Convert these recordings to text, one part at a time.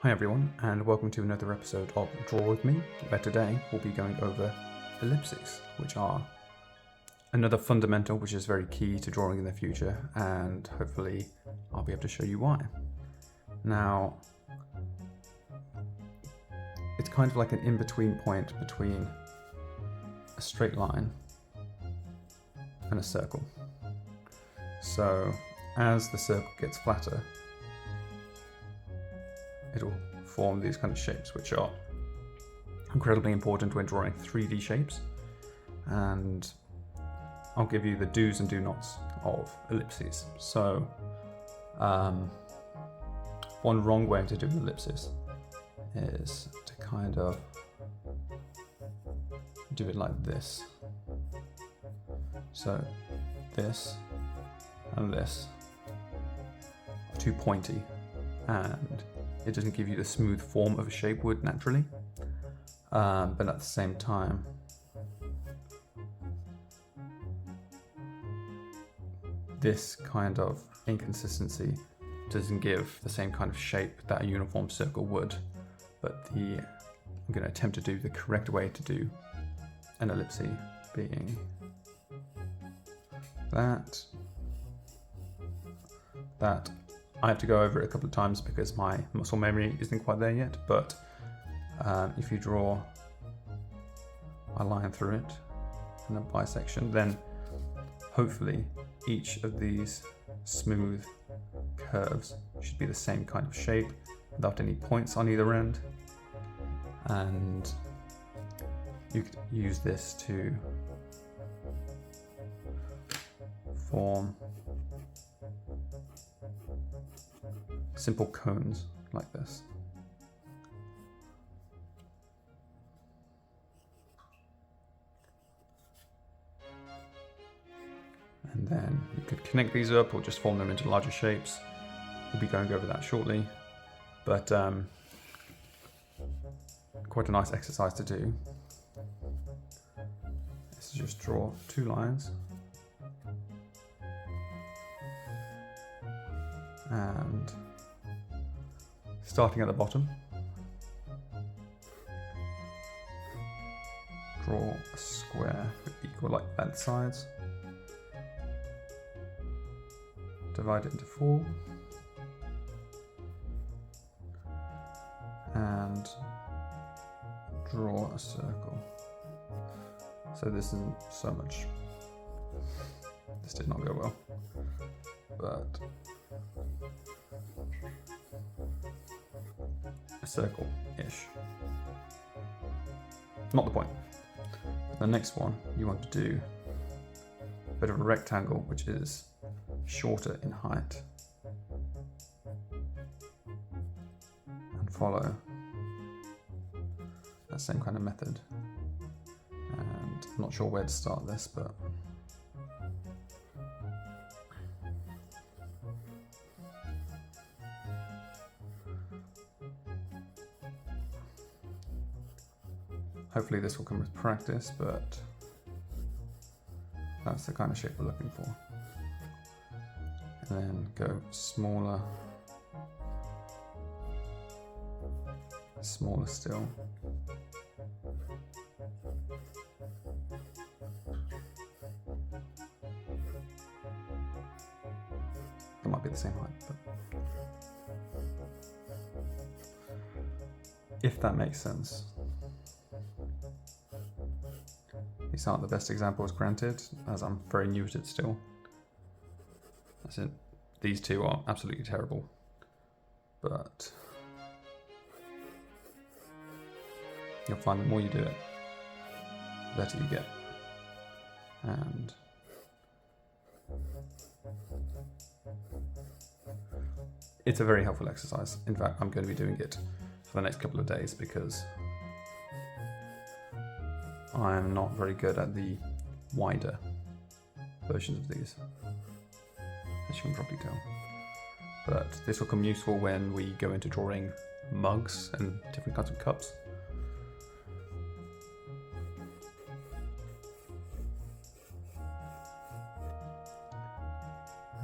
Hi everyone, and welcome to another episode of Draw With Me, where today we'll be going over ellipses, which are another fundamental which is very key to drawing in the future, and hopefully I'll be able to show you why. Now, it's kind of like an in-between point between a straight line and a circle. So as the circle gets flatter, it'll form these kind of shapes, which are incredibly important when drawing 3D shapes. And I'll give you the do's and do nots of ellipses. So one wrong way to do an ellipsis is to kind of do it like this. So this and this are too pointy, and it doesn't give you the smooth form of a shape would naturally, but at the same time, this kind of inconsistency doesn't give the same kind of shape that a uniform circle would. But I'm going to attempt to do the correct way to do an ellipse, being that I have to go over it a couple of times because my muscle memory isn't quite there yet, but if you draw a line through it and a bisection, then hopefully each of these smooth curves should be the same kind of shape without any points on either end, and you could use this to form simple cones like this. And then you could connect these up or just form them into larger shapes. We'll be going over that shortly, but quite a nice exercise to do is to just draw two lines and starting at the bottom, draw a square with equal length sides, divide it into 4, and draw a circle. So this isn't so much, this did not go well, but a circle-ish. Not the point. The next one, you want to do a bit of a rectangle, which is shorter in height, and follow that same kind of method. And I'm not sure where to start this, but hopefully this will come with practice, but that's the kind of shape we're looking for. And then go smaller, smaller still. That might be the same height, but if that makes sense. These aren't the best examples, granted, as I'm very new at it still. That's it. These two are absolutely terrible, but you'll find the more you do it, the better you get. And it's a very helpful exercise. In fact, I'm going to be doing it for the next couple of days because I am not very good at the wider versions of these, as you can probably tell. But this will come useful when we go into drawing mugs and different kinds of cups.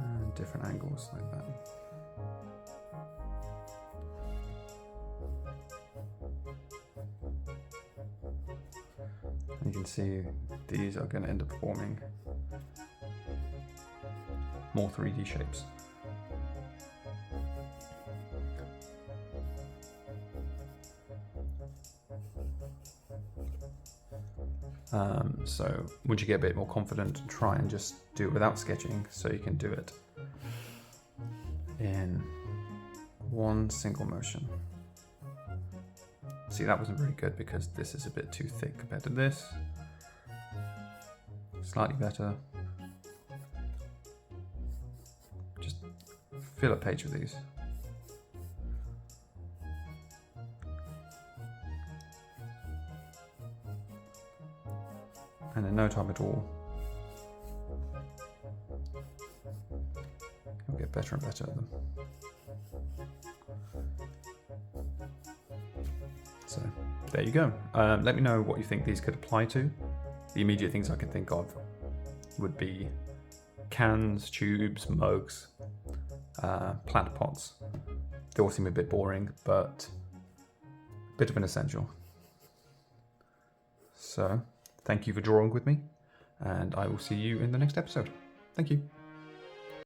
And different angles like that. you can see these are going to end up forming more 3D shapes. So once you get a bit more confident, try and just do it without sketching, so you can do it in one single motion. See, that wasn't very good because this is a bit too thick compared to this. Slightly better. Just fill a page with these. And in no time at all, you'll get better and better at them. So there you go. Let me know what you think these could apply to. The immediate things I can think of would be cans, tubes, mugs, plant pots. They all seem a bit boring, but a bit of an essential. So thank you for drawing with me, and I will see you in the next episode. Thank you.